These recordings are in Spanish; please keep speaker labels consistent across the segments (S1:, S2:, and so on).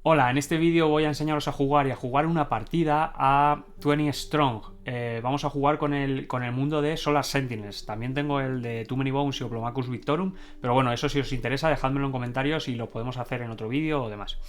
S1: Hola, en este vídeo voy a enseñaros a jugar y a jugar una partida a 20 Strong. Vamos a jugar con el mundo de Solar Sentinels. También tengo el de Too Many Bones y Oplomacus Victorum, pero bueno, eso si os interesa, dejádmelo en comentarios y lo podemos hacer en otro vídeo o demás.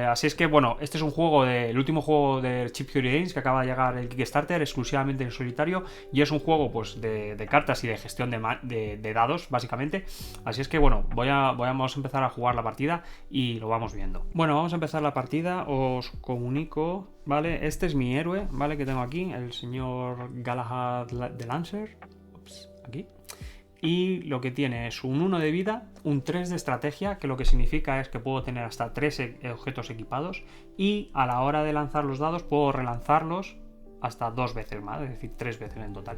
S1: Así es que, bueno, este es un juego el último juego de Chip Theory Games que acaba de llegar el Kickstarter, exclusivamente en solitario, y es un juego pues de cartas y de gestión de dados, básicamente. Así es que, bueno, vamos a empezar a jugar la partida y lo vamos viendo. Bueno, vamos a empezar la partida, os comunico, ¿vale? Este es mi héroe, ¿vale? Que tengo aquí, el señor Galahad de Lancer. Ups, aquí. Y lo que tiene es un 1 de vida, un 3 de estrategia, que lo que significa es que puedo tener hasta 3 objetos equipados, y a la hora de lanzar los dados puedo relanzarlos hasta 2 veces más, es decir, 3 veces en total.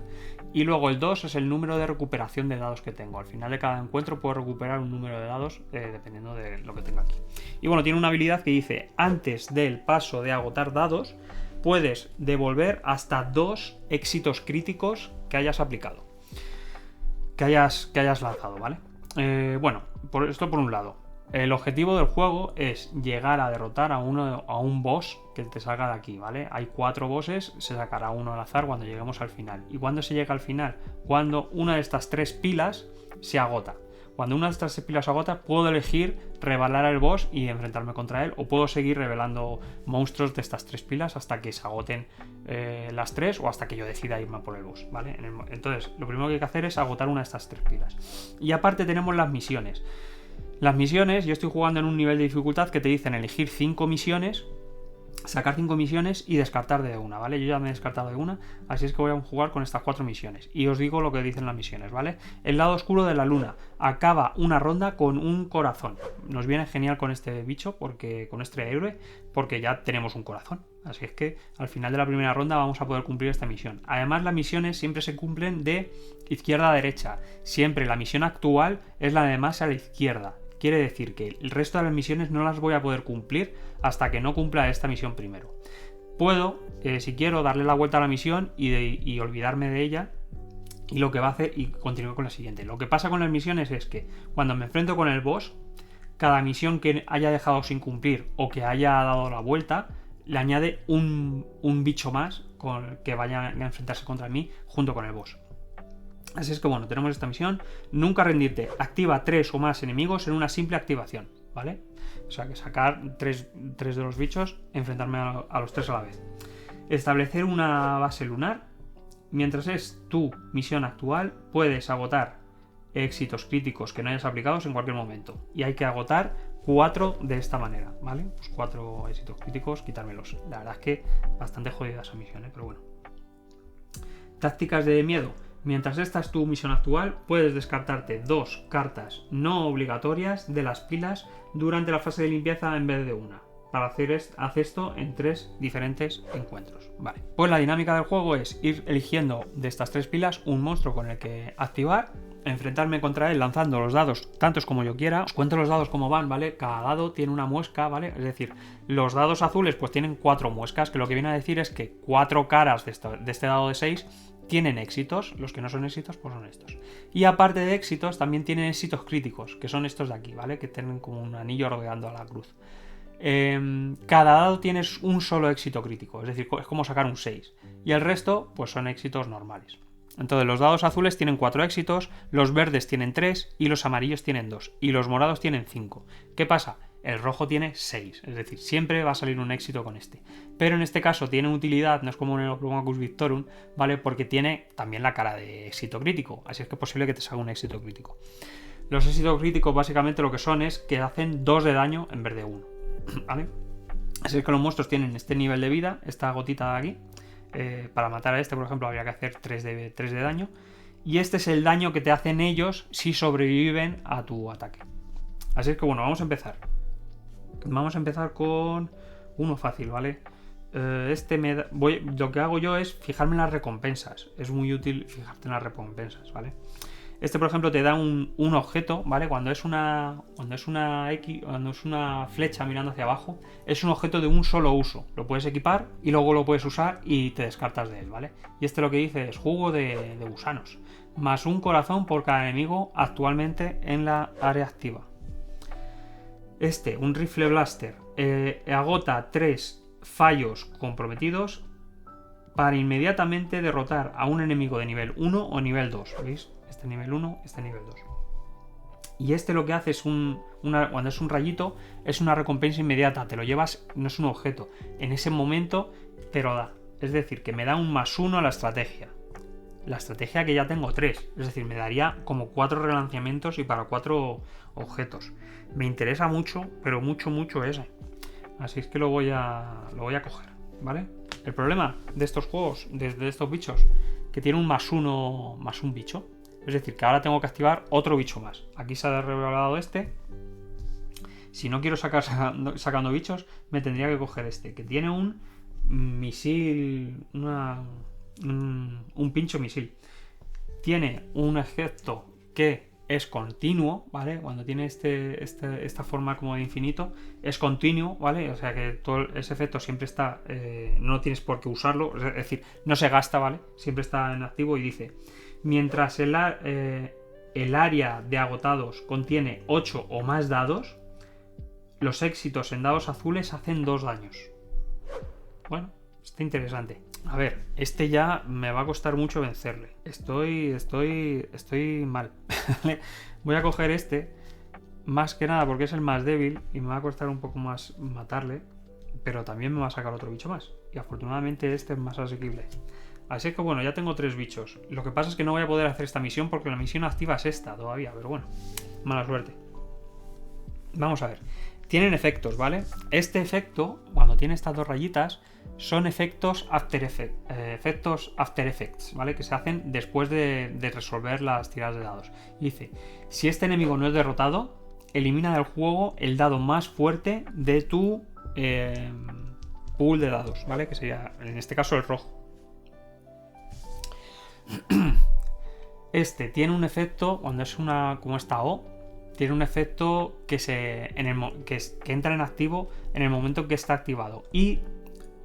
S1: Y luego el 2 es el número de recuperación de dados que tengo. Al final de cada encuentro puedo recuperar un número de dados dependiendo de lo que tenga aquí. Y bueno, tiene una habilidad que dice, antes del paso de agotar dados, puedes devolver hasta 2 éxitos críticos que hayas aplicado. Que hayas lanzado, ¿vale? Bueno, esto por un lado. El objetivo del juego es llegar a derrotar a un boss que te salga de aquí, ¿vale? Hay 4 bosses, se sacará uno al azar cuando lleguemos al final. ¿Y cuándo se llega al final? Cuando una de estas 3 pilas se agota. Cuando una de estas 3 pilas se agota, puedo elegir revelar al boss y enfrentarme contra él, o puedo seguir revelando monstruos de estas 3 pilas hasta que se agoten las 3 o hasta que yo decida irme por el boss, ¿vale? Entonces, lo primero que hay que hacer es agotar una de estas 3 pilas. Y aparte tenemos las misiones. Las misiones, yo estoy jugando en un nivel de dificultad que te dicen elegir 5 misiones, sacar 5 misiones y descartar de una, ¿vale? Yo ya me he descartado de una, así es que voy a jugar con estas 4 misiones. Y os digo lo que dicen las misiones, ¿vale? El lado oscuro de la luna acaba una ronda con un corazón. Nos viene genial con este bicho, con este héroe, porque ya tenemos un corazón. Así es que al final de la primera ronda vamos a poder cumplir esta misión. Además, las misiones siempre se cumplen de izquierda a derecha. Siempre la misión actual es la de más a la izquierda. Quiere decir que el resto de las misiones no las voy a poder cumplir hasta que no cumpla esta misión primero. Puedo, si quiero, darle la vuelta a la misión y olvidarme de ella, y lo que va a hacer y continuar con la siguiente. Lo que pasa con las misiones es que cuando me enfrento con el boss, cada misión que haya dejado sin cumplir o que haya dado la vuelta le añade un bicho más que vaya a enfrentarse contra mí junto con el boss. Así es que bueno, tenemos esta misión. Nunca rendirte. Activa 3 o más enemigos en una simple activación, ¿vale? O sea que sacar 3 de los bichos, enfrentarme a los 3 a la vez. Establecer una base lunar. Mientras es tu misión actual, puedes agotar éxitos críticos que no hayas aplicados en cualquier momento. Y hay que agotar 4 de esta manera, ¿vale? Pues 4 éxitos críticos, quitármelos. La verdad es que bastante jodida esa misión, pero bueno. Tácticas de miedo. Mientras esta es tu misión actual, puedes descartarte 2 cartas no obligatorias de las pilas durante la fase de limpieza en vez de una. Para hacer esto en 3 diferentes encuentros. Vale. Pues la dinámica del juego es ir eligiendo de estas 3 pilas un monstruo con el que activar, enfrentarme contra él lanzando los dados tantos como yo quiera. Os cuento los dados como van, ¿vale? Cada dado tiene una muesca, ¿vale? Es decir, los dados azules pues tienen 4 muescas, que lo que viene a decir es que 4 caras de este dado de 6 tienen éxitos, los que no son éxitos pues son estos. Y aparte de éxitos también tienen éxitos críticos, que son estos de aquí, ¿vale? Que tienen como un anillo rodeando a la cruz. Cada dado tiene un solo éxito crítico, es decir, es como sacar un 6. Y el resto pues son éxitos normales. Entonces los dados azules tienen 4 éxitos, los verdes tienen 3 y los amarillos tienen 2 y los morados tienen 5. ¿Qué pasa? El rojo tiene 6, es decir, siempre va a salir un éxito con este. Pero en este caso tiene utilidad, no es como en el Oplomacus Victorum, ¿vale? Porque tiene también la cara de éxito crítico, así es que es posible que te salga un éxito crítico. Los éxitos críticos básicamente lo que son es que hacen 2 de daño en vez de 1, ¿vale? Así es que los monstruos tienen este nivel de vida, esta gotita de aquí. Para matar a este, por ejemplo, habría que hacer 3 de daño. Y este es el daño que te hacen ellos si sobreviven a tu ataque. Así es que bueno, vamos a empezar. Vamos a empezar con uno fácil, ¿vale? Lo que hago yo es fijarme en las recompensas. Es muy útil fijarte en las recompensas, ¿vale? Este, por ejemplo, te da un objeto, ¿vale? Cuando es una flecha mirando hacia abajo, es un objeto de un solo uso. Lo puedes equipar y luego lo puedes usar y te descartas de él, ¿vale? Y este lo que dice es jugo de gusanos, más un corazón por cada enemigo actualmente en la área activa. Un rifle blaster, agota 3 fallos comprometidos para inmediatamente derrotar a un enemigo de nivel 1 o nivel 2. ¿Veis? Este nivel 1, este nivel 2. Y este lo que hace es cuando es un rayito, es una recompensa inmediata. Te lo llevas, no es un objeto. En ese momento te lo da. Es decir, que me da un +1 a la estrategia. La estrategia que ya tengo 3. Es decir, me daría como 4 relanzamientos y para 4 objetos. Me interesa mucho, pero mucho ese. Así es que lo voy a coger, ¿vale? El problema de estos juegos, de estos bichos, que tiene un +1 más un bicho. Es decir, que ahora tengo que activar otro bicho más. Aquí se ha revelado este. Si no quiero sacar sacando bichos, me tendría que coger este, que tiene un misil, un pincho misil. Tiene un efecto que es continuo, ¿vale? Cuando tiene esta forma como de infinito, es continuo, ¿vale? O sea que todo ese efecto siempre está, no tienes por qué usarlo, es decir, no se gasta, ¿vale? Siempre está en activo y dice, mientras el área de agotados contiene 8 o más dados, los éxitos en dados azules hacen 2 daños. Bueno, está interesante. A ver, este ya me va a costar mucho vencerle. Estoy mal. Voy a coger este, más que nada porque es el más débil y me va a costar un poco más matarle, pero también me va a sacar otro bicho más. Y afortunadamente este es más asequible. Así que bueno, ya tengo 3 bichos. Lo que pasa es que no voy a poder hacer esta misión porque la misión activa es esta todavía, pero bueno, mala suerte. Vamos a ver. Tienen efectos, ¿vale? Este efecto, cuando tiene estas 2 rayitas, son efectos After Effects, ¿vale? Que se hacen después de resolver las tiradas de dados. Dice, si este enemigo no es derrotado, elimina del juego el dado más fuerte de tu pool de dados, ¿vale? Que sería, en este caso, el rojo. Este tiene un efecto, cuando es como esta O, tiene un efecto que entra en activo en el momento en que está activado y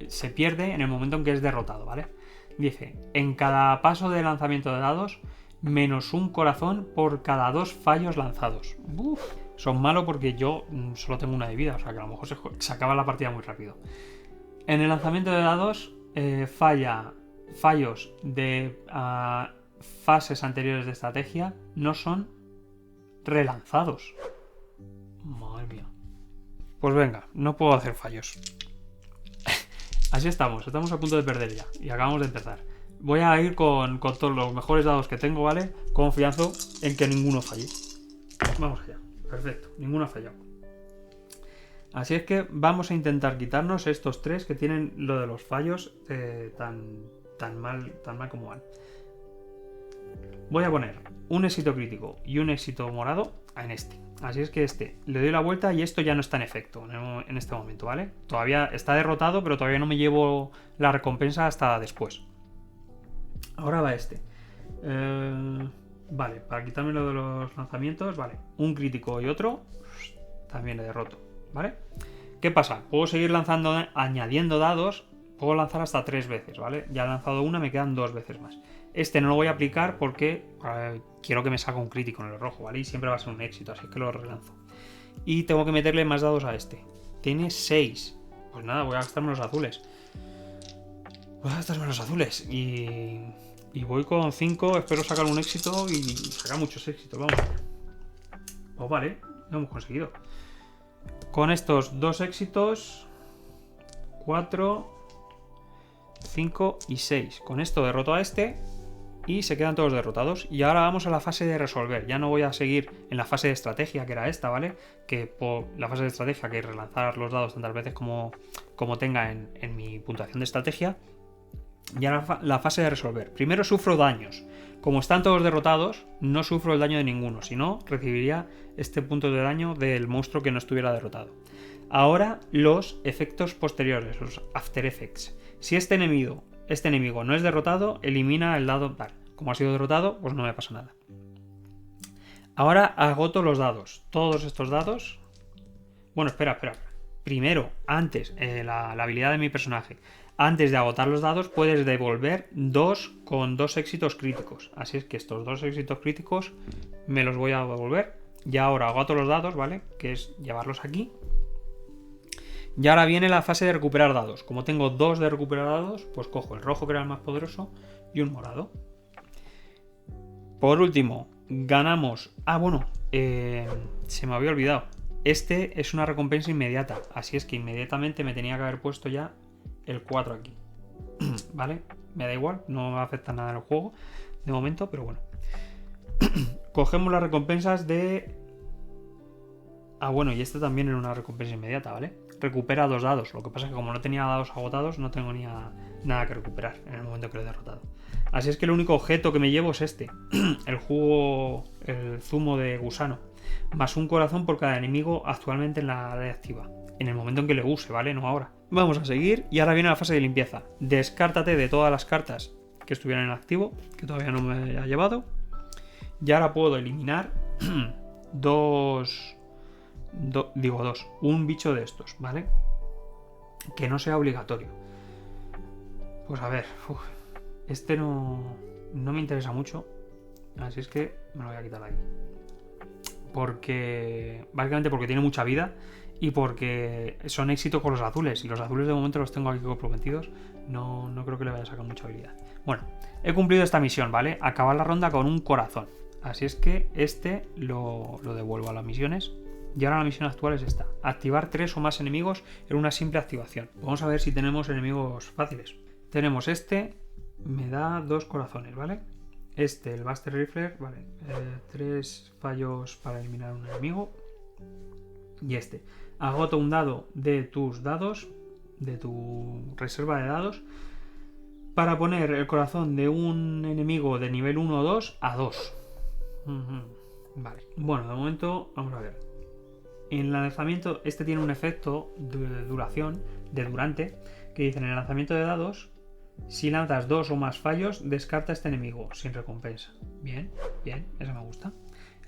S1: se pierde en el momento en que es derrotado, ¿vale? Dice, en cada paso de lanzamiento de dados, -1 corazón por cada 2 fallos lanzados. Uf, son malos porque yo solo tengo 1 de vida, o sea que a lo mejor se acaba la partida muy rápido. En el lanzamiento de dados, fallos de fases anteriores de estrategia no son relanzados. Madre mía. Pues venga, no puedo hacer fallos. Así estamos a punto de perder ya. Y acabamos de empezar. Voy a ir con todos los mejores dados que tengo, ¿vale? Confianzo en que ninguno falle. Vamos allá. Perfecto, ninguno ha fallado. Así es que vamos a intentar quitarnos estos 3 que tienen lo de los fallos tan mal como van. Voy a poner un éxito crítico y un éxito morado en este. Así es que le doy la vuelta y esto ya no está en efecto en este momento, ¿vale? Todavía está derrotado, pero todavía no me llevo la recompensa hasta después. Ahora va este. Vale, para quitarme lo de los lanzamientos, vale. Un crítico y otro, también le derroto, ¿vale? ¿Qué pasa? Puedo seguir añadiendo dados, puedo lanzar hasta 3 veces, ¿vale? Ya he lanzado una, me quedan 2 veces más. Este no lo voy a aplicar porque quiero que me salga un crítico en el rojo, ¿vale? Y siempre va a ser un éxito, así que lo relanzo. Y tengo que meterle más dados a este. Tiene 6. Pues nada, voy a gastarme los azules. Y voy con 5, espero sacar un éxito y sacar muchos éxitos, vamos. Pues vale, lo hemos conseguido. Con estos 2 éxitos, 4, 5 y 6. Con esto derroto a este y se quedan todos derrotados. Y ahora vamos a la fase de resolver. Ya no voy a seguir en la fase de estrategia, que era esta, ¿vale? Que por la fase de estrategia, que es relanzar los dados tantas veces como tenga en mi puntuación de estrategia. Y ahora la fase de resolver. Primero sufro daños. Como están todos derrotados, no sufro el daño de ninguno. Si no, recibiría este punto de daño del monstruo que no estuviera derrotado. Ahora los efectos posteriores, los After Effects. Si este enemigo no es derrotado, elimina el dado tal. Como ha sido derrotado, pues no me pasa nada. Ahora agoto los dados. Todos estos dados. Bueno, espera. Primero, antes, la habilidad de mi personaje. Antes de agotar los dados, puedes devolver 2 con 2 éxitos críticos. Así es que estos 2 éxitos críticos me los voy a devolver. Y ahora agoto los dados, ¿vale? Que es llevarlos aquí. Y ahora viene la fase de recuperar dados. Como tengo 2 de recuperar dados, pues cojo el rojo, que era el más poderoso, y un morado. Por último, ganamos... Ah, bueno, se me había olvidado. Este es una recompensa inmediata, así es que inmediatamente me tenía que haber puesto ya el 4 aquí. ¿Vale? Me da igual, no me afecta nada en el juego de momento, pero bueno. Cogemos las recompensas de... Ah, bueno, y este también era una recompensa inmediata, ¿vale? Recupera 2 dados. Lo que pasa es que como no tenía dados agotados, no tengo ni nada que recuperar en el momento que lo he derrotado. Así es que el único objeto que me llevo es este. El jugo, el zumo de gusano. Más un corazón por cada enemigo actualmente en la área activa. En el momento en que le use, ¿vale? No ahora. Vamos a seguir y ahora viene la fase de limpieza. Descártate de todas las cartas que estuvieran en activo, que todavía no me haya llevado. Y ahora puedo eliminar un bicho de estos, ¿vale? Que no sea obligatorio. Pues a ver, este no me interesa mucho, así es que me lo voy a quitar de aquí. Básicamente porque tiene mucha vida y porque son éxitos con los azules. Y los azules de momento los tengo aquí comprometidos. No creo que le vaya a sacar mucha habilidad. Bueno, he cumplido esta misión, ¿vale? Acabar la ronda con un corazón. Así es que este lo devuelvo a las misiones. Y ahora la misión actual es esta. Activar 3 o más enemigos en una simple activación. Vamos a ver si tenemos enemigos fáciles. Tenemos este. Me da 2 corazones, ¿vale? Este, el Buster Rifler, vale. 3 fallos para eliminar un enemigo. Y este. Agota un dado de tus dados. De tu reserva de dados. Para poner el corazón de un enemigo de nivel 1 o 2 a 2. Vale. Bueno, de momento, vamos a ver. En el lanzamiento, este tiene un efecto de duración, de durante, que dice: en el lanzamiento de dados, si lanzas 2 o más fallos, descarta a este enemigo, sin recompensa. Bien, eso me gusta.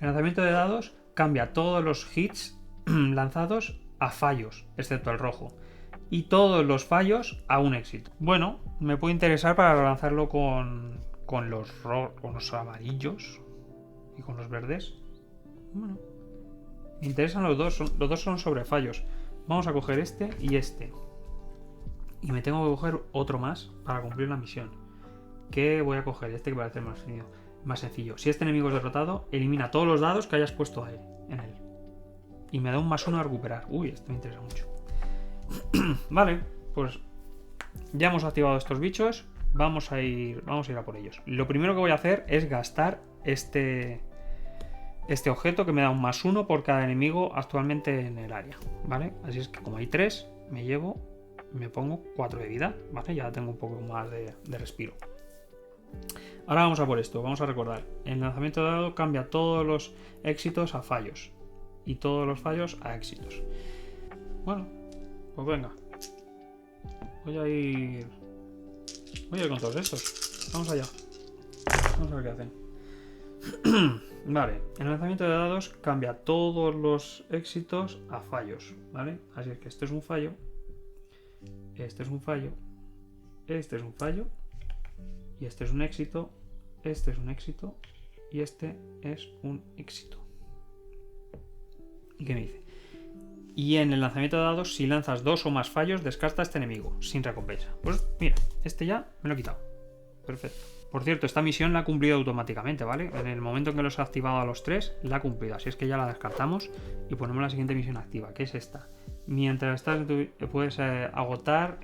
S1: El lanzamiento de dados cambia todos los hits lanzados a fallos, excepto el rojo. Y todos los fallos a un éxito. Bueno, me puede interesar para lanzarlo con los amarillos y con los verdes. Bueno, me interesan los dos. Los dos son sobre fallos. Vamos a coger este y este. Y me tengo que coger otro más para cumplir la misión. Que voy a coger este que parece más sencillo. Si este enemigo es derrotado, elimina todos los dados que hayas puesto en él. Y me da un +1 a recuperar. Uy, esto me interesa mucho. Vale, pues ya hemos activado estos bichos. Vamos a ir a por ellos. Lo primero que voy a hacer es gastar este objeto que me da un +1 por cada enemigo actualmente en el área, ¿vale? Así es que como hay 3, me pongo 4 de vida, ¿vale? Ya tengo un poco más de respiro. Ahora vamos a por esto, vamos a recordar. El lanzamiento de dado cambia todos los éxitos a fallos y todos los fallos a éxitos. Bueno, pues venga. Voy a ir con todos estos. Vamos allá. Vamos a ver qué hacen. Vale, el lanzamiento de dados cambia todos los éxitos a fallos, ¿vale? Así es que este es un fallo. Este es un fallo. Este es un fallo. Y este es un éxito. Este es un éxito. Y este es un éxito. ¿Y qué me dice? Y en el lanzamiento de dados, si lanzas 2 o más fallos, descarta a este enemigo, sin recompensa. Pues mira, este ya me lo he quitado. Perfecto. Por cierto, esta misión la ha cumplido automáticamente, ¿vale? En el momento en que los he activado a los 3, la ha cumplido. Así es que ya la descartamos y ponemos la siguiente misión activa, que es esta. Mientras estás, puedes agotar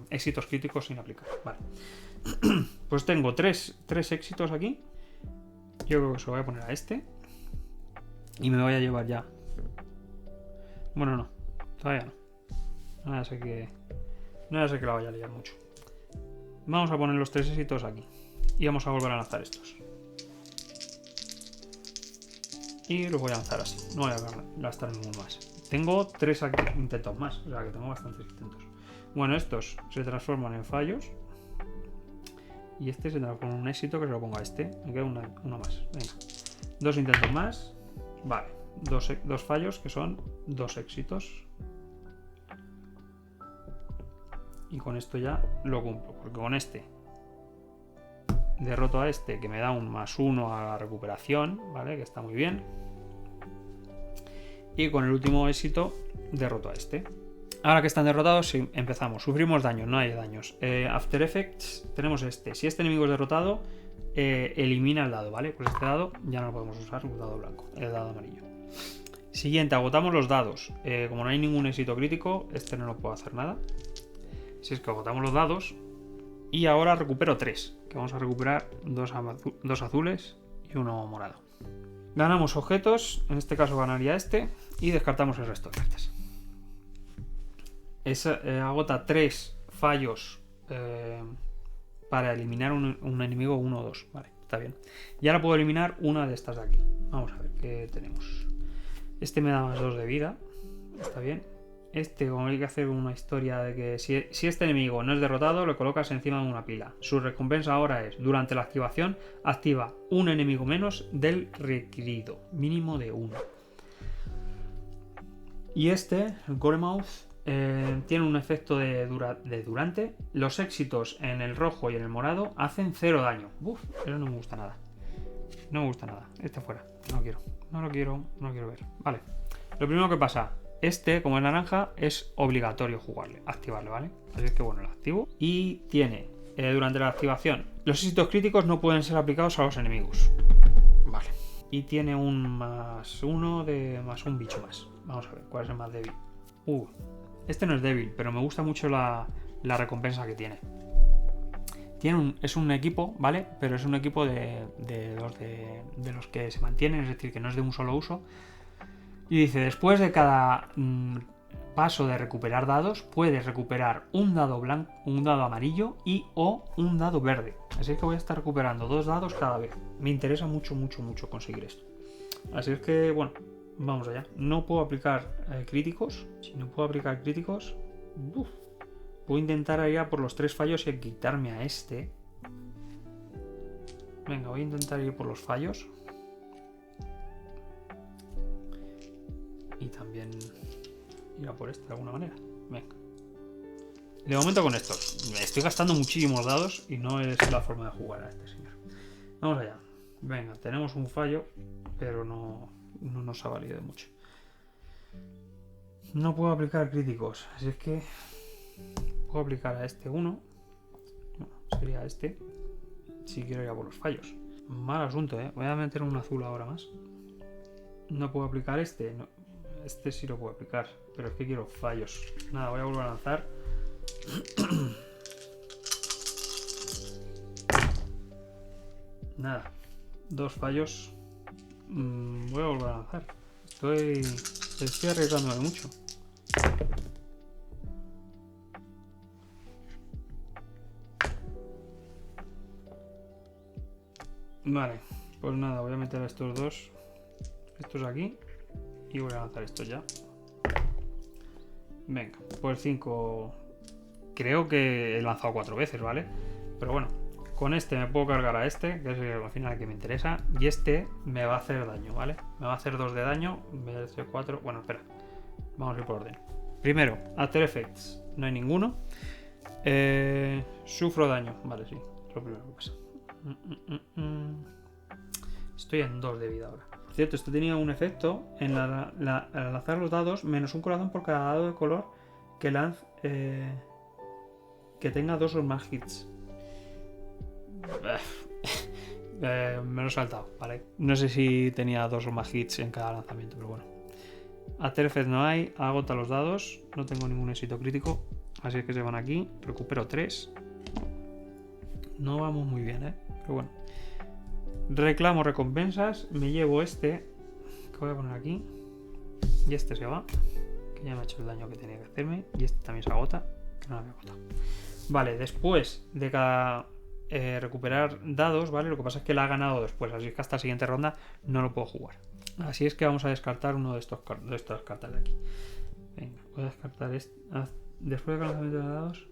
S1: éxitos críticos sin aplicar. Vale. Pues tengo 3 éxitos aquí. Yo creo que se lo voy a poner a este. Y me voy a llevar ya. Bueno, no. Todavía no. No ya sé que la vaya a liar mucho. Vamos a poner los 3 éxitos aquí. Y vamos a volver a lanzar estos. Y los voy a lanzar así. No voy a gastar ninguno más. Tengo 3 intentos más. O sea que tengo bastantes intentos. Bueno, estos se transforman en fallos. Y este se transforma en un éxito que se lo pongo a este. Me queda uno más. Venga. 2 intentos más. Vale. 2 fallos que son 2 éxitos. Y con esto ya lo cumplo. Porque con este derroto a este que me da un +1 a la recuperación, ¿vale? Que está muy bien. Y con el último éxito derroto a este. Ahora que están derrotados, sí, empezamos. Sufrimos daños, no hay daños. After Effects, tenemos este. Si este enemigo es derrotado, elimina el dado, ¿vale? Pues este dado ya no lo podemos usar, un dado blanco, el dado amarillo. Siguiente, agotamos los dados. Como no hay ningún éxito crítico, este no lo puedo hacer nada. Si es que agotamos los dados. Y ahora recupero 3, que vamos a recuperar dos azules y uno morado. Ganamos objetos, en este caso ganaría este, y descartamos el resto de cartas. Agota 3 fallos para eliminar un enemigo 1 o 2. Vale, está bien. Y ahora puedo eliminar una de estas de aquí. Vamos a ver qué tenemos. Este me da más 2 de vida. Está bien. Este, como hay que hacer una historia de que si este enemigo no es derrotado, lo colocas encima de una pila. Su recompensa ahora es, durante la activación, activa un enemigo menos del requerido, mínimo de 1. Y este, el Goremouth, tiene un efecto de durante. Los éxitos en el rojo y en el morado hacen 0 daño. Uf, eso no me gusta nada. No me gusta nada. Este fuera. No quiero. No lo quiero ver. Vale. Lo primero que pasa. Este, como es naranja, es obligatorio activarle, ¿vale? Así es que bueno, lo activo. Y tiene, durante la activación, los éxitos críticos no pueden ser aplicados a los enemigos. Vale. Y tiene un +1 de más un bicho más. Vamos a ver, ¿cuál es el más débil? Este no es débil, pero me gusta mucho la recompensa que tiene. Es un equipo, ¿vale? Pero es un equipo de los que se mantienen, es decir, que no es de un solo uso. Y dice, después de cada paso de recuperar dados, puedes recuperar un dado blanco, un dado amarillo o un dado verde. Así es que voy a estar recuperando 2 dados cada vez. Me interesa mucho conseguir esto. Así es que, bueno, vamos allá. No puedo aplicar críticos. Si no puedo aplicar críticos, voy a intentar ir a por los 3 fallos y quitarme a este. Venga, voy a intentar ir por los fallos. Y también ir a por este de alguna manera. Venga. De momento con esto. Me estoy gastando muchísimos dados y no es la forma de jugar a este señor. Vamos allá. Venga, tenemos un fallo, pero no nos ha valido de mucho. No puedo aplicar críticos. Así es que puedo aplicar a este uno. Bueno, sería este. Si quiero ir a por los fallos. Mal asunto, ¿eh? Voy a meter un azul ahora más. No puedo aplicar este. No. Este sí lo puedo aplicar, pero es que quiero fallos. Nada, voy a volver a lanzar. Nada, 2 fallos. Voy a volver a lanzar. Estoy arriesgándome mucho. Vale, pues nada, voy a meter a estos dos. Estos aquí. Y voy a lanzar esto ya. Venga, pues 5. Creo que he lanzado 4 veces, ¿vale? Pero bueno, con este me puedo cargar a este, que es al final el que me interesa. Y este me va a hacer daño, ¿vale? Me va a hacer 2 de daño. Me va a hacer 4. Bueno, espera. Vamos a ir por orden. Primero, After Effects. No hay ninguno. Sufro daño. Vale, sí. Es lo primero que pasa. Estoy en 2 de vida ahora. Por cierto, esto tenía un efecto en al lanzar los dados, menos un corazón por cada dado de color que que tenga 2 o más hits. Me lo he saltado, ¿vale? No sé si tenía 2 o más hits en cada lanzamiento, pero bueno. After Effects no hay, agota los dados, no tengo ningún éxito crítico, así es que se van aquí, recupero 3. No vamos muy bien, pero bueno. Reclamo recompensas, me llevo este, que voy a poner aquí, y este se va, que ya me ha hecho el daño que tenía que hacerme, y este también se agota, que no lo había agotado. Vale, después de cada recuperar dados, ¿vale? Lo que pasa es que la ha ganado después, así es que hasta la siguiente ronda no lo puedo jugar. Así es que vamos a descartar uno de estas cartas de aquí. Venga, voy a descartar este. Después del lanzamiento de dados,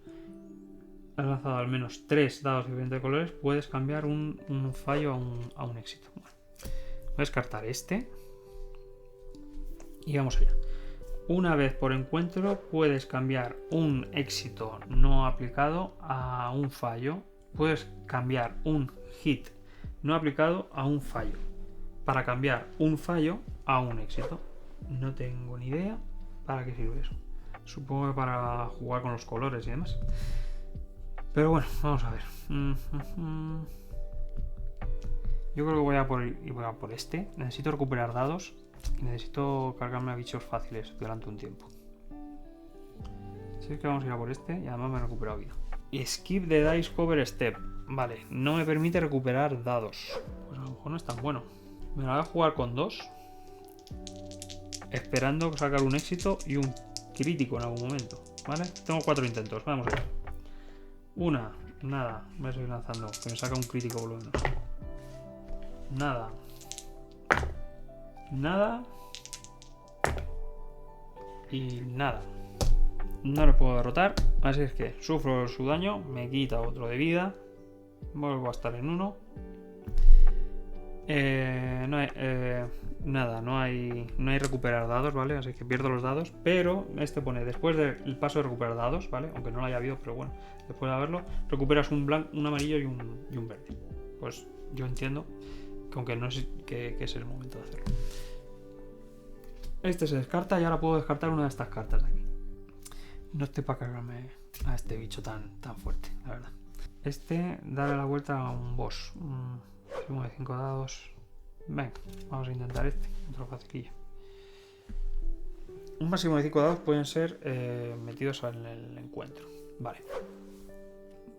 S1: has lanzado al menos 3 dados de diferentes colores, puedes cambiar un fallo a un éxito. Bueno, voy a descartar este. Y vamos allá. Una vez por encuentro puedes cambiar un éxito no aplicado a un fallo. Puedes cambiar un hit no aplicado a un fallo. Para cambiar un fallo a un éxito. No tengo ni idea para qué sirve eso. Supongo que para jugar con los colores y demás. Pero bueno, vamos a ver. Yo creo que voy a por este. Necesito recuperar dados y necesito cargarme a bichos fáciles durante un tiempo. Así que vamos a ir a por este y además me he recuperado vida. Skip the Dice Cover Step. Vale, no me permite recuperar dados. Pues a lo mejor no es tan bueno. Me la voy a jugar con 2. Esperando sacar un éxito y un crítico en algún momento. ¿Vale? Tengo 4 intentos. Vamos a ver. Una. Nada. Voy a seguir lanzando. Que me saca un crítico por lo menos. Nada. Nada. Y nada. No le puedo derrotar. Así es que sufro su daño. Me quita otro de vida. Vuelvo a estar en 1. Nada, no hay recuperar dados, ¿vale? Así que pierdo los dados. Pero este pone, después del paso de recuperar dados, ¿vale? Aunque no lo haya habido, pero bueno, después de haberlo, recuperas un blanco, un amarillo y un verde. Pues yo entiendo que aunque no es que es el momento de hacerlo. Este se descarta y ahora puedo descartar una de estas cartas de aquí. No estoy para cargarme a este bicho tan fuerte, la verdad. Darle la vuelta a un boss. Máximo de 5 dados. Venga, vamos a intentar otro facilillo. Un máximo de 5 dados pueden ser metidos en el encuentro. Vale.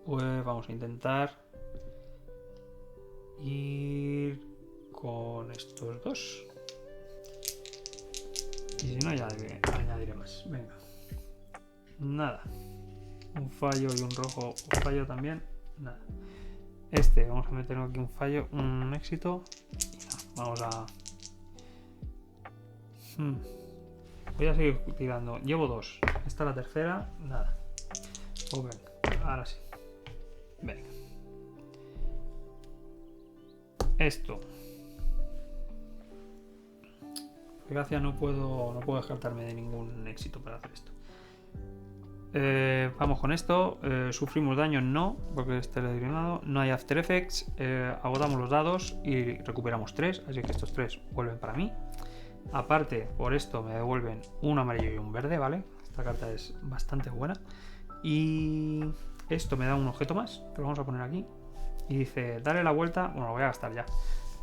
S1: Pues vamos a intentar ir con estos 2. Y si no, ya añadiré más. Venga. Nada. Un fallo y un rojo. Un fallo también. Nada. Vamos a meter aquí un fallo, un éxito. Y nada, vamos a... Voy a seguir tirando. Llevo 2. Esta es la tercera. Nada. Pues venga. Ahora sí. Venga. Esto. Por desgracia no puedo descartarme de ningún éxito para hacer esto. Vamos con esto. Sufrimos daño, no, porque este lo he eliminado. No hay After Effects. Agotamos los dados y recuperamos 3. Así que estos 3 vuelven para mí. Aparte, por esto me devuelven un amarillo y un verde, ¿vale? Esta carta es bastante buena. Y esto me da un objeto más, que lo vamos a poner aquí. Y dice, dale la vuelta. Bueno, lo voy a gastar ya.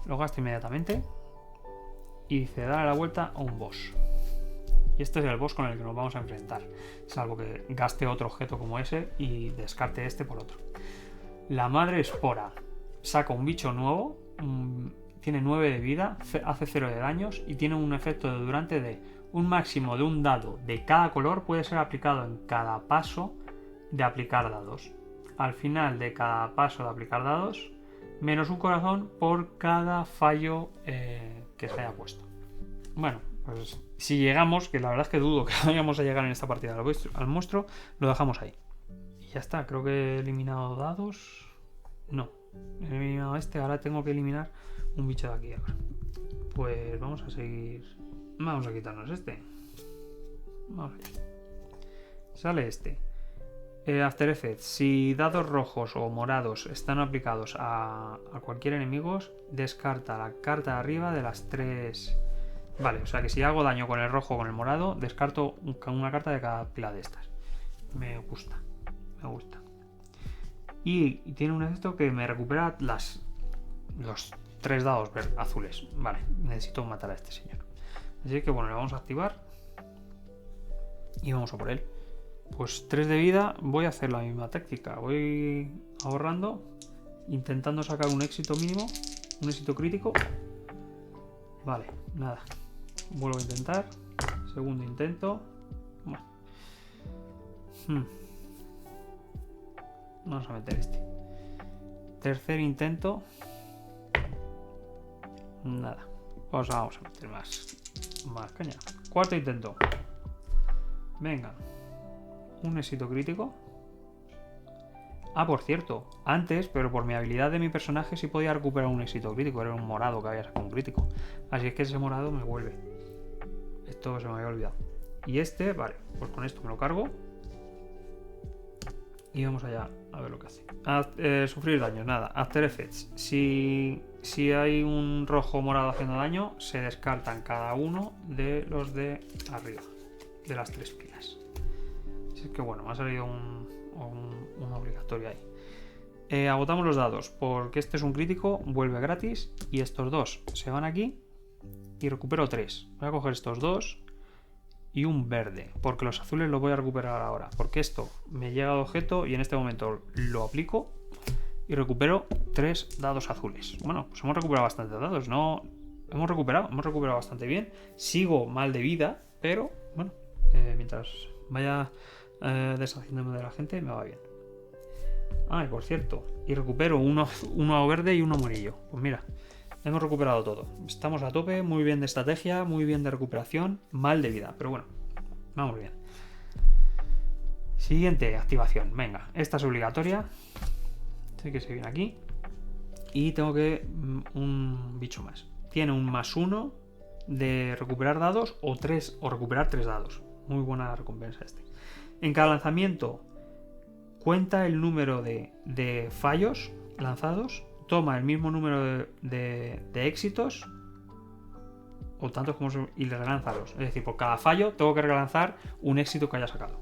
S1: Lo gasto inmediatamente. Y dice, dale la vuelta a un boss. Y este es el boss con el que nos vamos a enfrentar, salvo que gaste otro objeto como ese y descarte este por otro. La madre espora saca un bicho nuevo, tiene 9 de vida, hace 0 de daños y tiene un efecto de durante de un máximo de un dado de cada color puede ser aplicado en cada paso de aplicar dados. Al final de cada paso de aplicar dados, menos un corazón por cada fallo que se haya puesto. Bueno, pues si llegamos, que la verdad es que dudo que vayamos a llegar en esta partida al monstruo, lo dejamos ahí. Y ya está, creo que he eliminado dados. No, he eliminado ahora tengo que eliminar un bicho de aquí ahora. Pues vamos a seguir. Vamos a quitarnos este. Vamos a ver. Sale este. After Effects. Si dados rojos o morados están aplicados a cualquier enemigo, descarta la carta de arriba de las 3. Vale, o sea que si hago daño con el rojo o con el morado, descarto una carta de cada pila de estas. Me gusta. Y tiene un efecto que me recupera los 3 dados azules. Vale, necesito matar a este señor. Así que bueno, le vamos a activar. Y vamos a por él. Pues 3 de vida, voy a hacer la misma táctica. Voy ahorrando, intentando sacar un éxito mínimo, un éxito crítico. Vale, nada. Vuelvo a intentar. Segundo intento. Bueno. Vamos a meter este. Tercer intento. Nada. Pues vamos a meter más caña. Cuarto intento. Venga. Un éxito crítico. Ah, por cierto, antes, pero por mi habilidad de mi personaje sí podía recuperar un éxito crítico. Era un morado que había sacado un crítico. Así es que ese morado me vuelve. Esto se me había olvidado. Y vale, pues con esto me lo cargo. Y vamos allá a ver lo que hace. Sufrir daños, nada. After Effects. Si hay un rojo o morado haciendo daño, se descartan cada uno de los de arriba. De las 3 pilas. Así que bueno, me ha salido un obligatorio ahí. Agotamos los dados, porque este es un crítico, vuelve gratis, y estos dos se van aquí y recupero 3. Voy a coger estos dos y un verde, porque los azules los voy a recuperar ahora, porque esto me llega de objeto y en este momento lo aplico y recupero 3 dados azules. Bueno, pues hemos recuperado bastantes dados, ¿no? Hemos recuperado bastante bien. Sigo mal de vida, pero bueno, mientras vaya deshaciéndome de la gente, me va bien. Ah, y por cierto, y recupero uno verde y uno amarillo. Pues mira, hemos recuperado todo. Estamos a tope, muy bien de estrategia, muy bien de recuperación, mal de vida, pero bueno, vamos bien. Siguiente activación, venga, esta es obligatoria. Sé que se viene aquí. Y tengo que un bicho más. Tiene un +1 de recuperar dados o recuperar 3 dados. Muy buena recompensa este. En cada lanzamiento cuenta el número de fallos lanzados, toma el mismo número de éxitos o tantos como y le relanzalos. Es decir, por cada fallo tengo que relanzar un éxito que haya sacado.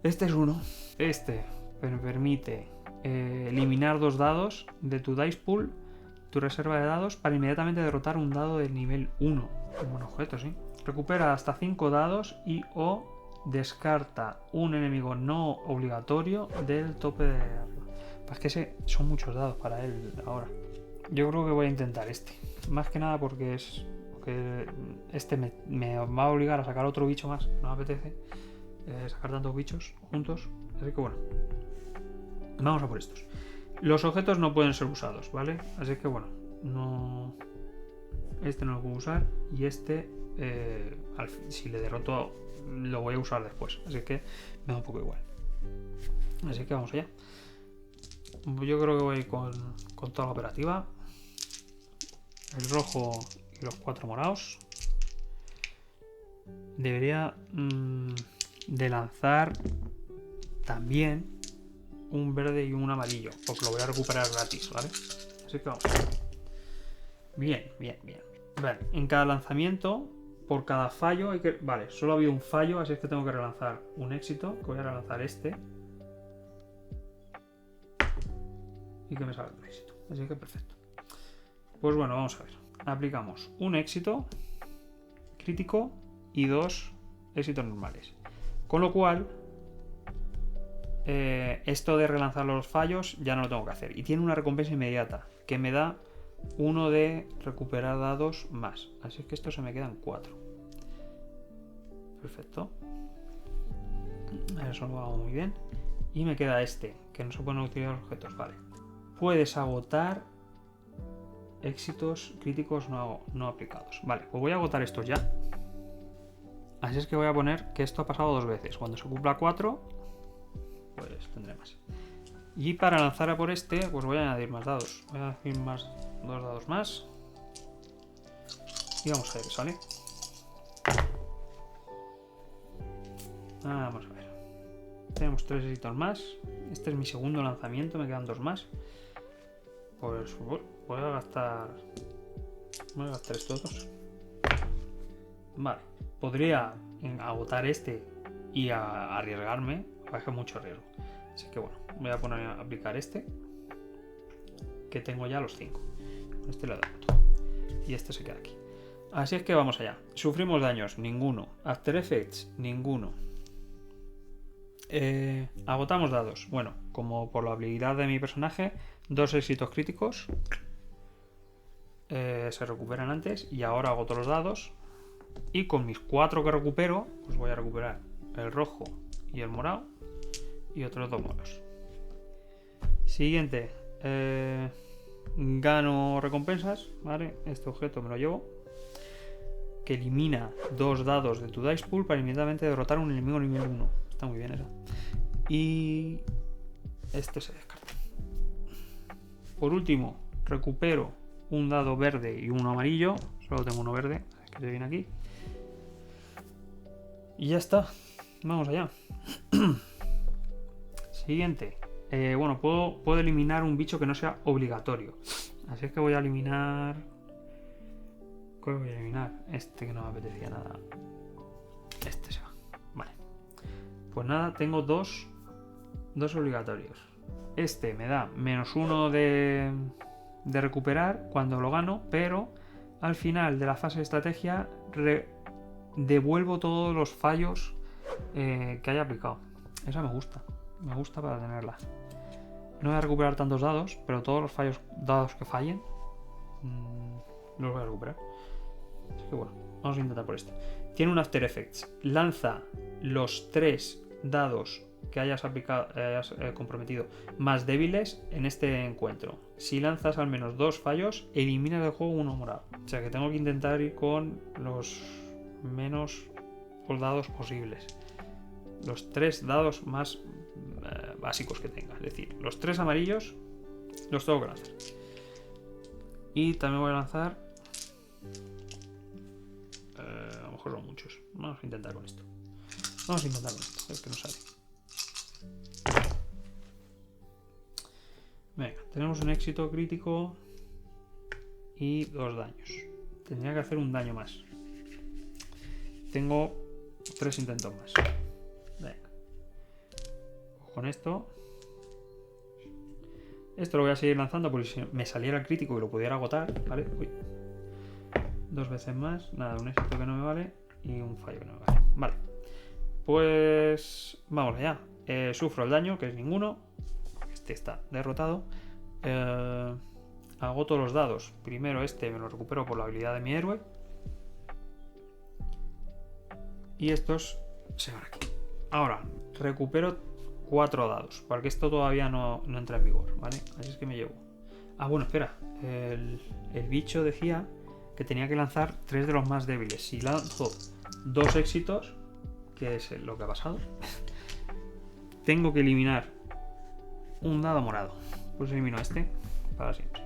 S1: Este es uno. Este me permite eliminar 2 dados de tu dice pool, tu reserva de dados, para inmediatamente derrotar un dado del nivel 1. Un buen objeto, sí. Recupera hasta 5 dados y o descarta un enemigo no obligatorio del tope de arriba. Es que son muchos dados para él ahora. Yo creo que voy a intentar este. Más que nada porque este me va a obligar a sacar otro bicho más. No me apetece sacar tantos bichos juntos. Así que bueno. Vamos a por estos. Los objetos no pueden ser usados, ¿vale? Así que bueno. Este no lo puedo usar. Y este, si le derroto, lo voy a usar después. Así que me da un poco igual. Así que vamos allá. Yo creo que voy con toda la operativa. El rojo y los 4 morados. Debería de lanzar también un verde y un amarillo, porque lo voy a recuperar gratis, ¿vale? Así que vamos. Bien. Vale, en cada lanzamiento, por cada fallo hay que... Vale, solo ha habido un fallo, así es que tengo que relanzar un éxito, que voy a relanzar este. Y que me salga un éxito. Así que perfecto. Pues bueno, vamos a ver. Aplicamos un éxito crítico y 2 éxitos normales. Con lo cual, esto de relanzar los fallos ya no lo tengo que hacer. Y tiene una recompensa inmediata que me da 1 de recuperar dados más. Así que esto se me quedan 4. Perfecto. Eso lo hago muy bien. Y me queda este, que no se pueden utilizar los objetos. Vale. Puedes agotar éxitos críticos no aplicados. Vale, pues voy a agotar estos ya. Así es que voy a poner que esto ha pasado 2 veces. Cuando se cumpla 4, pues tendré más. Y para lanzar a por este, pues voy a añadir más dados. Voy a añadir 2 dados más. Y vamos a ver qué sale. Vamos a ver. Tenemos 3 éxitos más. Este es mi segundo lanzamiento, me quedan 2 más. Pues voy a gastar estos 2. Vale. Podría agotar este y arriesgarme. Es que mucho riesgo. Así que bueno, voy a poner a aplicar este. Que tengo ya los 5. Con este le adelanto. Y este se queda aquí. Así es que vamos allá. Sufrimos daños, ninguno. After Effects, ninguno. Agotamos dados. Bueno, como por la habilidad de mi personaje, 2 éxitos críticos se recuperan antes. Y ahora agoto los dados. Y con mis 4 que recupero, pues voy a recuperar el rojo y el morado. Y otros 2 moros. Siguiente. Gano recompensas, ¿vale? Este objeto me lo llevo. Que elimina 2 dados de tu dice pool para inmediatamente derrotar un enemigo nivel 1. Está muy bien eso. Y este se descarta. Por último, recupero un dado verde y uno amarillo. Solo tengo uno verde, que se viene aquí. Y ya está. Vamos allá. Siguiente. Bueno, puedo eliminar un bicho que no sea obligatorio. Así es que voy a eliminar... ¿Cuál voy a eliminar? Este que no me apetecía nada. Este se va. Vale. Pues nada, tengo dos obligatorios. Este me da -1 de recuperar cuando lo gano, pero al final de la fase de estrategia devuelvo todos los fallos que haya aplicado. Esa me gusta para tenerla. No voy a recuperar tantos dados, pero todos los dados que fallen los voy a recuperar. Así que bueno, vamos a intentar por este. Tiene un After Effects. Lanza los 3 dados que hayas aplicado, comprometido más débiles en este encuentro. Si lanzas al menos 2 fallos, elimina del juego uno morado. O sea que tengo que intentar ir con los menos dados posibles. Los 3 dados más básicos que tenga. Es decir, los 3 amarillos los tengo que lanzar. Y también voy a lanzar... a lo mejor son muchos. Vamos a intentar con esto. A ver qué nos sale. Venga, tenemos un éxito crítico y 2 daños. Tendría que hacer un daño más. Tengo 3 intentos más. Venga. Con esto. Esto lo voy a seguir lanzando porque si me saliera el crítico y lo pudiera agotar, ¿vale? Uy. 2 veces más. Nada, un éxito que no me vale y un fallo que no me vale. Vale. Pues vamos allá. Sufro el daño, que es ninguno. Este está derrotado. Agoto los dados. Primero este me lo recupero por la habilidad de mi héroe. Y estos se van aquí. Ahora, recupero 4 dados. Porque esto todavía no entra en vigor, ¿vale? Así es que me llevo. Ah, bueno, espera. El bicho decía que tenía que lanzar 3 de los más débiles. Si lanzo 2 éxitos, que es lo que ha pasado, tengo que eliminar un dado morado. Pues elimino este para siempre.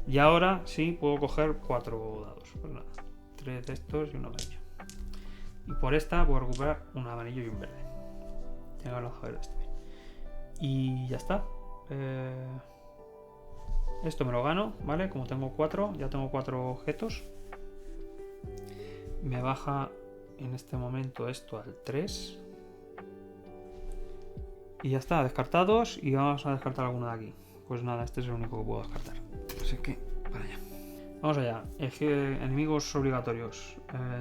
S1: Y ahora sí puedo coger 4 dados. Pues nada, 3 de estos y un amarillo. Y por esta puedo recuperar un amarillo y un verde. Tengo que lanzar este. Y ya está. Esto me lo gano, ¿vale? Como tengo 4, ya tengo 4 objetos. Me baja en este momento esto al 3. Y ya está, descartados. Y vamos a descartar alguno de aquí. Pues nada, este es el único que puedo descartar. Así que, para allá. Vamos allá. Enemigos obligatorios.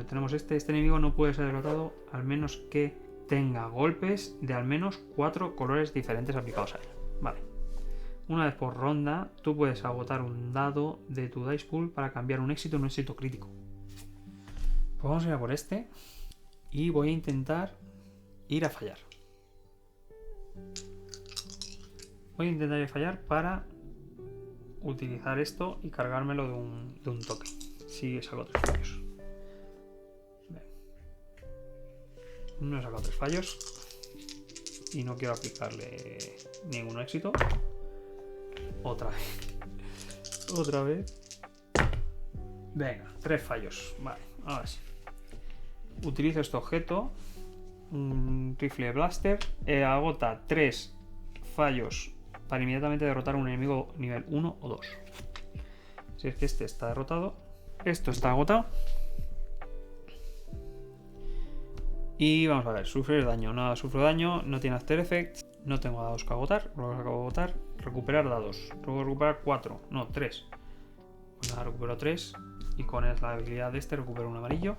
S1: Tenemos este. Este enemigo no puede ser derrotado al menos que tenga golpes de al menos 4 colores diferentes aplicados a él. Vale. Una vez por ronda, tú puedes agotar un dado de tu dice pool para cambiar un éxito en un éxito crítico. Pues vamos a ir a por este. Y voy a intentar ir a fallar. Voy a intentar ir a fallar para utilizar esto y cargármelo de un toque. Si he sacado 3 fallos. No he sacado 3 fallos. Y no quiero aplicarle ningún éxito. Otra vez. Venga, 3 fallos. Vale, ahora sí. Utilizo este objeto. Un rifle blaster. Agota 3 fallos para inmediatamente derrotar a un enemigo nivel 1 o 2. Si es que este está derrotado. Esto está agotado. Y vamos a ver, sufrir daño. Nada, sufro daño, no tiene After Effects. No tengo dados que agotar. Luego acabo de agotar. Recuperar dados. Luego recuperar 4. No, 3. Pues nada, recupero 3. Y con la habilidad de este recupero un amarillo.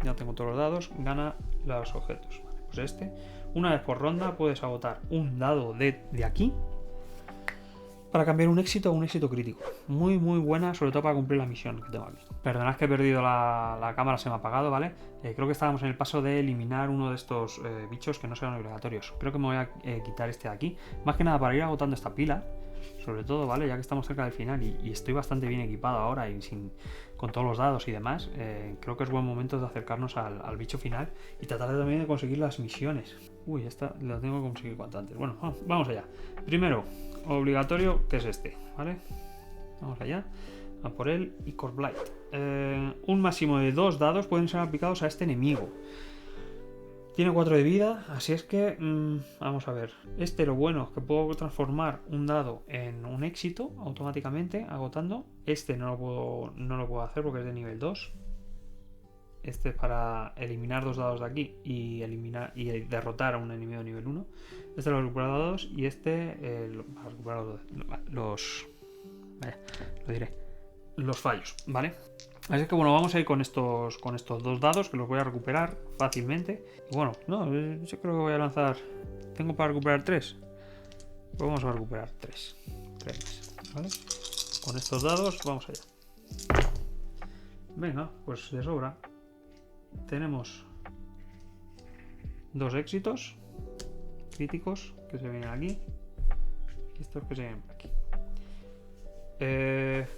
S1: Ya tengo todos los dados. Gana los objetos. Vale, pues este. Una vez por ronda puedes agotar un dado de aquí para cambiar un éxito a un éxito crítico. Muy buena, sobre todo para cumplir la misión que tengo aquí. Perdonad que he perdido la cámara, se me ha apagado, ¿vale? Creo que estábamos en el paso de eliminar uno de estos bichos que no sean obligatorios. Creo que me voy a quitar este de aquí. Más que nada para ir agotando esta pila. Sobre todo, ¿vale? Ya que estamos cerca del final y estoy bastante bien equipado ahora y con todos los dados y demás, creo que es buen momento de acercarnos al bicho final y tratar también de conseguir las misiones. Uy, esta la tengo que conseguir cuanto antes. Bueno, vamos allá. Primero, obligatorio, que es este, ¿vale? Vamos allá. A por él y Corblight. Un máximo de 2 dados pueden ser aplicados a este enemigo. Tiene 4 de vida, así es que vamos a ver. Este lo bueno es que puedo transformar un dado en un éxito automáticamente, agotando. Este no lo puedo hacer porque es de nivel 2. Este es para eliminar 2 dados de aquí y derrotar a un enemigo de nivel 1. Este lo recupera dados y este para recuperar los fallos, ¿vale? Así que bueno, vamos a ir con estos 2 dados que los voy a recuperar fácilmente. Y bueno, no, yo creo que voy a lanzar... ¿Tengo para recuperar 3? Pues vamos a recuperar 3 más, ¿vale? Con estos dados vamos allá. Venga, pues de sobra. Tenemos 2 éxitos críticos que se vienen aquí y estos que se vienen por aquí.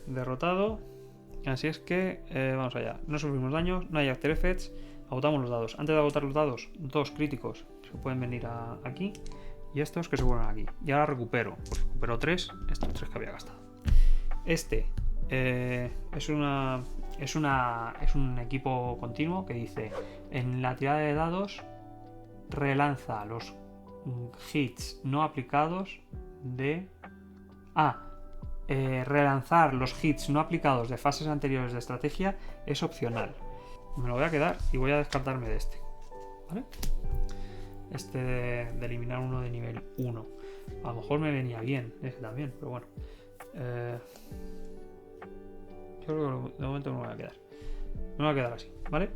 S1: Derrotado. Así es que vamos allá. No sufrimos daño, no hay after effects. Agotamos los dados. Antes de agotar los dados, 2 críticos se pueden venir aquí y estos que se vuelven aquí. Y ahora recupero. Pues recupero 3, estos 3 que había gastado. Este es un equipo continuo que dice: en la tirada de dados relanza los hits no aplicados de relanzar los hits no aplicados de fases anteriores de estrategia es opcional. Me lo voy a quedar y voy a descartarme de este, ¿vale? Este de eliminar uno de nivel 1. A lo mejor me venía bien ese también, pero bueno. Yo creo que de momento no me voy a quedar. Me voy a quedar así, ¿vale?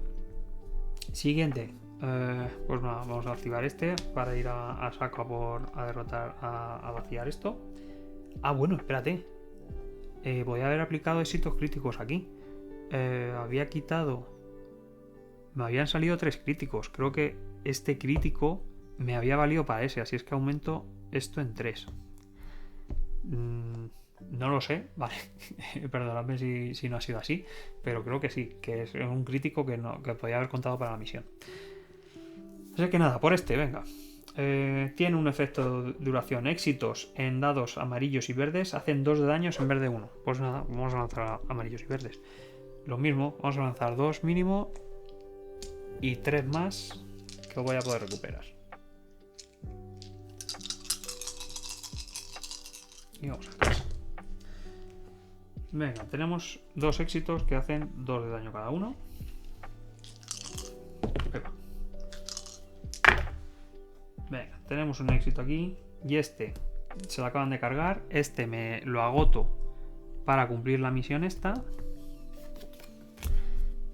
S1: Siguiente. Pues nada, vamos a activar este para ir a saco a derrotar, a vaciar esto. Bueno, espérate. Voy a haber aplicado éxitos críticos aquí. Había quitado... Me habían salido 3 críticos. Creo que este crítico me había valido para ese. Así es que aumento esto en 3. No lo sé, vale. Perdonadme si no ha sido así. Pero creo que sí. Que es un crítico que podía haber contado para la misión. Así que nada, por este, venga. Tiene un efecto de duración. Éxitos en dados amarillos y verdes hacen 2 de daños en vez de 1. Pues nada, vamos a lanzar amarillos y verdes. Lo mismo, vamos a lanzar 2 mínimo y 3 más que voy a poder recuperar. Y vamos a casa. Venga, tenemos 2 éxitos que hacen 2 de daño cada uno. Venga, tenemos un éxito aquí. Y este se lo acaban de cargar. Este me lo agoto para cumplir la misión esta,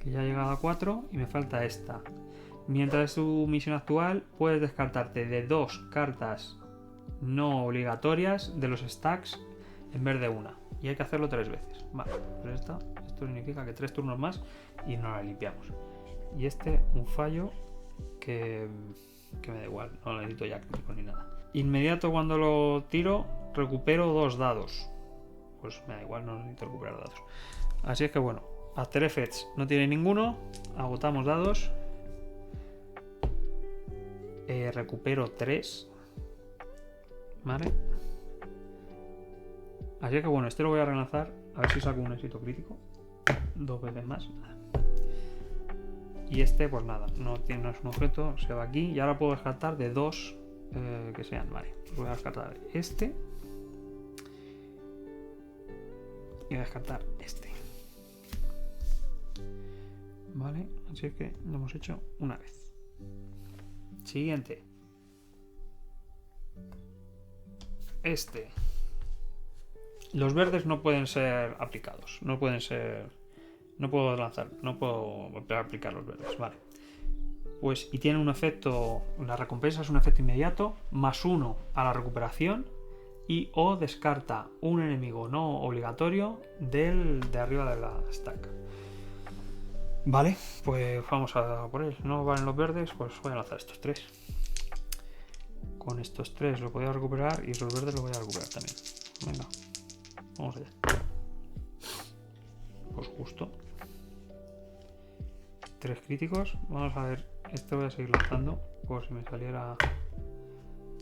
S1: que ya ha llegado a 4. Y me falta esta. Mientras es tu misión actual, puedes descartarte de 2 cartas no obligatorias de los stacks en vez de una. Y hay que hacerlo 3 veces. Vale, pues esto significa que 3 turnos más y no la limpiamos. Y este, un fallo que me da igual, no necesito ya crítico ni nada. Inmediato cuando lo tiro, recupero 2 dados. Pues me da igual, no necesito recuperar dados. Así es que bueno, After Effects no tiene ninguno. Agotamos dados. Recupero 3. Vale. Así que bueno, este lo voy a relanzar. A ver si saco un éxito crítico. 2 veces más. Y este, pues nada, no es un objeto, se va aquí. Y ahora puedo descartar de 2 que sean. Vale, pues voy a descartar este. Y voy a descartar este. Vale, así es que lo hemos hecho una vez. Siguiente. Este. Los verdes no pueden ser aplicados. No pueden ser... No puedo lanzar, no puedo aplicar los verdes, vale. Pues, y tiene un efecto, la recompensa es un efecto inmediato, +1 a la recuperación, y o descarta un enemigo no obligatorio de arriba de la stack. Vale, pues vamos a por él. No valen los verdes, pues voy a lanzar estos 3. Con estos 3 lo voy a recuperar y esos verdes los voy a recuperar también. Venga, vamos allá. Pues justo 3 críticos. Vamos a ver, este voy a seguir lanzando por si me saliera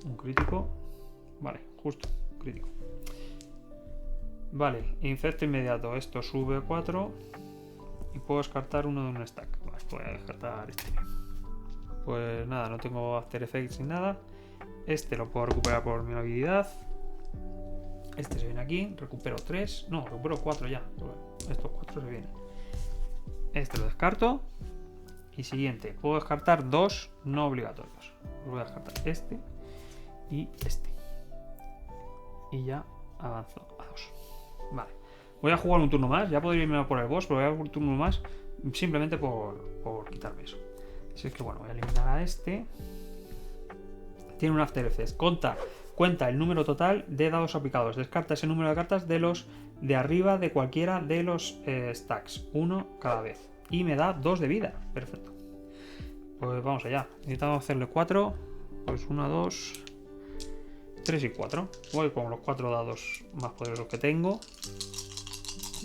S1: un crítico. Vale, justo, crítico. Vale, infecto inmediato. Esto sube 4 y puedo descartar uno de un stack. Vale, voy a descartar este. Pues nada, no tengo After Effects ni nada. Este lo puedo recuperar por mi habilidad. Este se viene aquí, recupero 3. No, recupero 4 ya. Estos 4 se vienen. Este lo descarto. Y siguiente, puedo descartar 2 no obligatorios. Voy a descartar este y este. Y ya avanzo a 2. Vale. Voy a jugar un turno más. Ya podría irme a por el boss, pero voy a jugar un turno más simplemente por quitarme eso. Así es que bueno, voy a eliminar a este. Tiene un After Effects. Cuenta el número total de dados aplicados. Descarta ese número de cartas de los de arriba de cualquiera de los stacks. 1 cada vez. Y me da 2 de vida. Perfecto. Pues vamos allá. Necesitamos hacerle 4. Pues 1, 2, 3 y 4. Voy con los 4 dados más poderosos que tengo.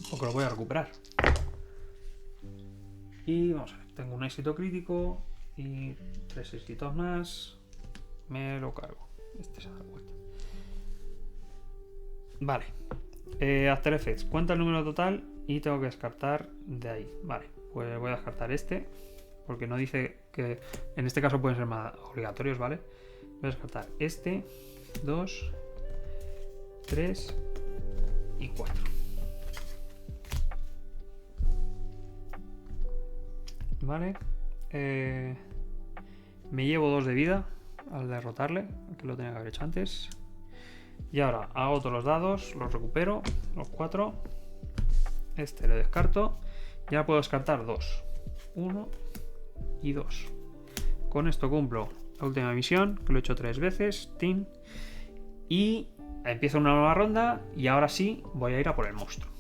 S1: Porque los voy a recuperar. Y vamos a ver. Tengo un éxito crítico. Y 3 éxitos más. Me lo cargo. Este se da vuelta. Vale. After Effects. Cuenta el número total. Y tengo que descartar de ahí. Vale. Pues voy a descartar este. Porque no dice que en este caso pueden ser más obligatorios, ¿vale? Voy a descartar este, 2, 3 y 4. Vale. Me llevo 2 de vida al derrotarle, que lo tenía que haber hecho antes. Y ahora hago todos los dados, los recupero, los 4. Este lo descarto. Y ahora puedo descartar 2. 1 y 2. Con esto cumplo la última misión, que lo he hecho 3 veces. Tin. Y empiezo una nueva ronda. Y ahora sí voy a ir a por el monstruo.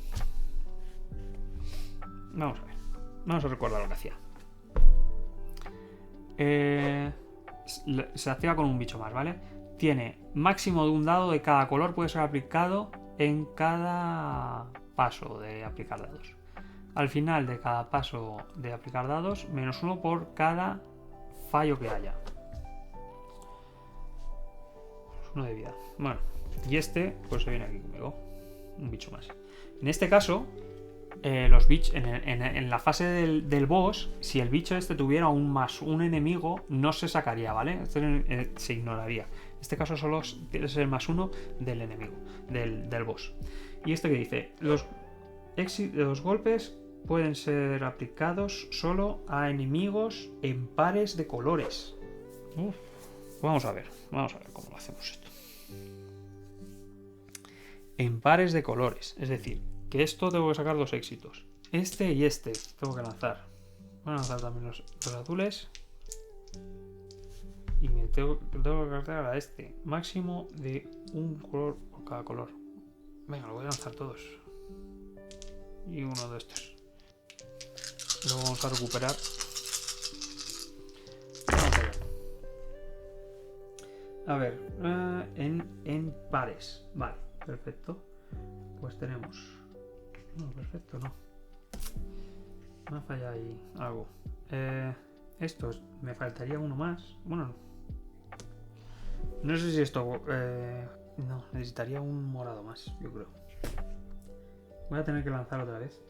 S1: Vamos a ver. Vamos a recordar lo que hacía. Se activa con un bicho más, ¿vale? Tiene máximo de un dado de cada color, puede ser aplicado en cada paso de aplicar dados. Al final de cada paso de aplicar dados, -1 por cada fallo que haya. 1 de vida. Bueno, y este, pues se viene aquí conmigo. Un bicho más. En este caso, los bichos en la fase del boss, si el bicho este tuviera un +1 enemigo, no se sacaría, ¿vale? Este se ignoraría. En este caso solo es el +1 del enemigo, del boss. Y este que dice, los golpes pueden ser aplicados solo a enemigos en pares de colores. Vamos a ver cómo lo hacemos esto. En pares de colores, es decir, que esto tengo que sacar 2 éxitos. Este y este tengo que lanzar. Voy a lanzar también los azules. Y me tengo que cargar a este. Máximo de un color por cada color. Venga, lo voy a lanzar todos. Y uno de estos. Luego vamos a recuperar. Vamos allá. A ver, en pares. Vale, perfecto. Pues tenemos... No, perfecto, no. Me ha fallado ahí algo. Estos, me faltaría uno más. Bueno, no sé si esto... no, necesitaría un morado más, yo creo. Voy a tener que lanzar otra vez.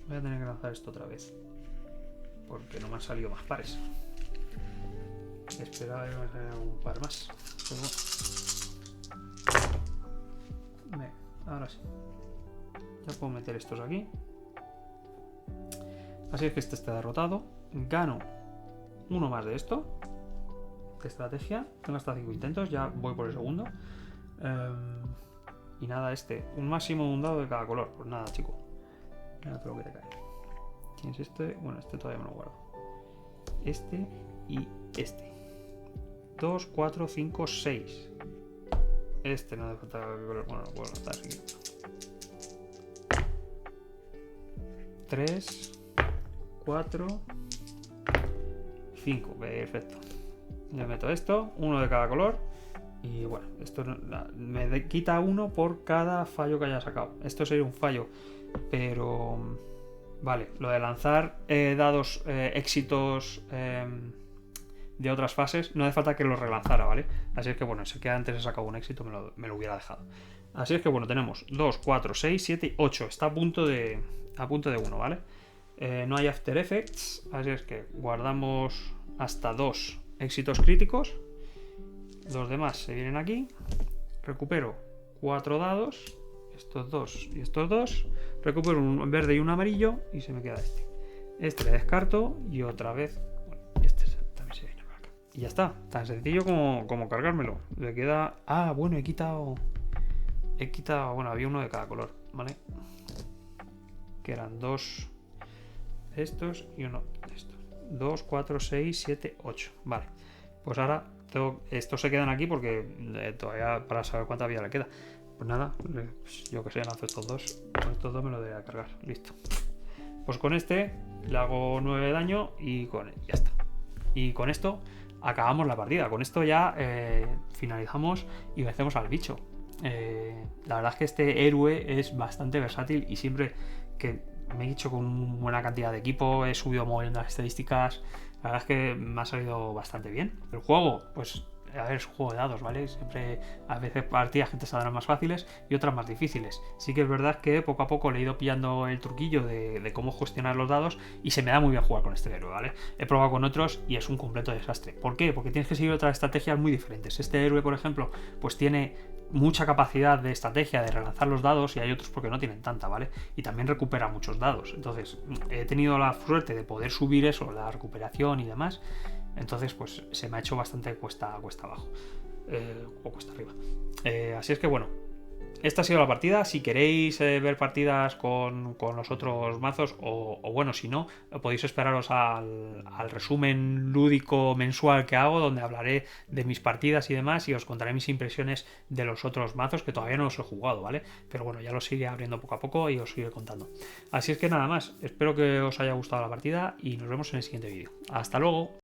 S1: Voy a tener que lanzar esto otra vez. Porque no me han salido más pares. Esperaba que me saliera un par más. Pero bueno. Venga, ahora sí. Ya puedo meter estos aquí. Así es que este está derrotado. Gano uno más de esto. De estrategia. Tengo hasta 5 intentos. Ya voy por el segundo. Y nada, un máximo de un dado de cada color. Pues nada, chico. Nada, todo lo que te cae. ¿Tienes este? Bueno, este todavía me lo guardo. Este y este. 2, 4, 5, 6. Este no hace falta color. Bueno, lo puedo lanzar así. 3, 4, 5. Perfecto. Le meto esto, uno de cada color. Y bueno, esto me quita uno por cada fallo que haya sacado. Esto sería un fallo. Pero vale, lo de lanzar dados éxitos de otras fases, no hace falta que los relanzara, ¿vale? Así es que bueno, sé que antes he sacado un éxito, me lo hubiera dejado. Así es que bueno, tenemos 2, 4, 6, 7 y 8. Está a punto de 1, ¿vale? No hay After Effects, así es que guardamos hasta 2 éxitos críticos. Los demás se vienen aquí. Recupero 4 dados. Estos 2 y estos 2. recupero un verde y un amarillo y se me queda este. Este le descarto y otra vez, bueno, este también se viene para acá. Y ya está, tan sencillo como cargármelo. Le queda... Ah, bueno, he quitado... Bueno, había uno de cada color, ¿vale? Que eran 2 de estos y uno de estos. 2, 4, 6, 7, 8. Vale, pues ahora estos se quedan aquí porque todavía para saber cuánta vida le queda. Pues nada, pues yo que sé, lanzo estos dos. Con estos dos me lo voy a cargar, listo. Pues con este le hago 9 de daño y ya está. Y con esto acabamos la partida. Con esto ya finalizamos y vencemos al bicho. La verdad es que este héroe es bastante versátil y siempre que me he hecho con buena cantidad de equipo, he subido moviendo las estadísticas, la verdad es que me ha salido bastante bien. El juego, pues a ver, es un juego de dados, ¿vale? Siempre a veces partidas que te saldrán más fáciles y otras más difíciles. Sí que es verdad que poco a poco le he ido pillando el truquillo de cómo gestionar los dados y se me da muy bien jugar con este héroe, ¿vale? He probado con otros y es un completo desastre. ¿Por qué? Porque tienes que seguir otras estrategias muy diferentes. Este héroe, por ejemplo, pues tiene mucha capacidad de estrategia de relanzar los dados y hay otros porque no tienen tanta, ¿vale? Y también recupera muchos dados. Entonces, he tenido la suerte de poder subir eso, la recuperación y demás. Entonces, pues se me ha hecho bastante cuesta abajo. O cuesta arriba. Así es que bueno. Esta ha sido la partida. Si queréis ver partidas con los otros mazos, o bueno, si no, podéis esperaros al resumen lúdico mensual que hago, donde hablaré de mis partidas y demás, y os contaré mis impresiones de los otros mazos, que todavía no los he jugado, ¿vale? Pero bueno, ya los iré abriendo poco a poco y os iré contando. Así es que nada más. Espero que os haya gustado la partida y nos vemos en el siguiente vídeo. ¡Hasta luego!